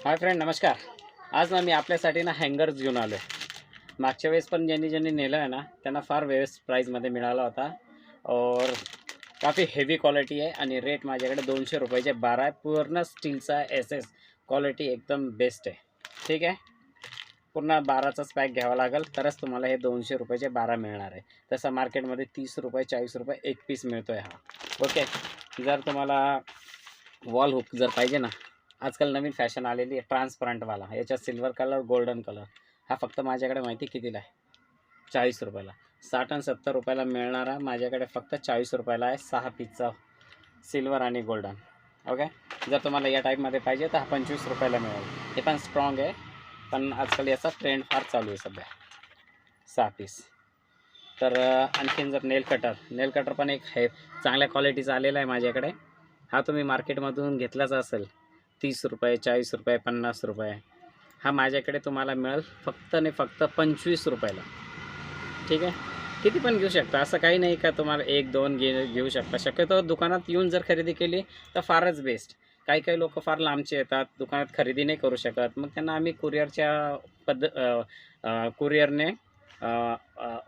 Hi friend, नमस्कार. आज ना मी आपल्यासाठी ना हँगर्स घेऊन आलो आहे. मागच्या वेळेस पण ज्यांनी नेलं आहे ना, त्यांना फार बेस्ट प्राईजमध्ये मिळाला होता. और काफ़ी हेवी क्वालिटी आहे आणि रेट माझ्याकडे ₹200चे 12 आहे. पूर्ण स्टीलचा एस-एस क्वालिटी एकदम बेस्ट आहे. ठीक आहे. पूर्ण 12चाच पॅक घ्यावा लागेल तरच तुम्हाला हे ₹200चे 12 मिळणार आहे. तसं मार्केटमध्ये ₹30 ₹40 एक पीस मिळतो आहे हा. ओके. जर तुम्हाला वॉल हुक जर पाहिजे ना, आजकाल नवीन फॅशन आलेली आहे ट्रान्सपरंटवाला. याच्यात सिल्वर कलर, गोल्डन कलर. हा फक्त माझ्याकडे माहिती कितीला आहे? ₹40ला. 60 आणि ₹70 मिळणारा माझ्याकडे फक्त ₹40ला आहे. 6 पीसचा सिल्वर आणि गोल्डन. ओके. जर तुम्हाला या टाईपमध्ये पाहिजे तर हा ₹25ला मिळेल. हे पण स्ट्रॉंग आहे, पण आजकाल याचा ट्रेंड फार चालू आहे सध्या. 6 पीस. तर आणखीन जर नेल कटर पण एक आहे, चांगल्या क्वालिटीचा आलेला आहे माझ्याकडे. हा तुम्ही मार्केटमधून घेतलाच असेल ₹30 ₹40 ₹50. हा माझ्याकडे तुम्हाला मिळेल फक्त आणि फक्त ₹25ला. ठीक आहे. किती पण घेऊ शकता, असं काही नाही का तुम्हाला 1-2 घेऊ शकता. शक्यतो दुकानात येऊन जर खरेदी केली तर फारच बेस्ट. काही काही लोकं फार लांबचे येतात, दुकानात खरेदी नाही करू शकत. मग त्यांना आम्ही कुरिअरने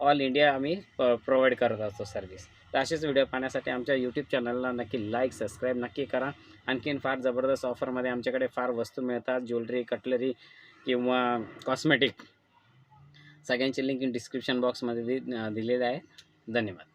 ऑल इंडिया आम्ही प्रोव्हाइड करत असतो सर्व्हिस. तर असेच व्हिडिओ पाहण्यासाठी आमच्या यूट्यूब चॅनलला नक्की लाईक, सबस्क्राईब नक्की करा. आणखीन फार जबरदस्त ऑफरमध्ये आमच्याकडे फार वस्तू मिळतात. ज्वेलरी, कटलरी किंवा कॉस्मेटिक. सगळ्यांची लिंक डिस्क्रिप्शन बॉक्समध्ये दिलेली आहे. धन्यवाद.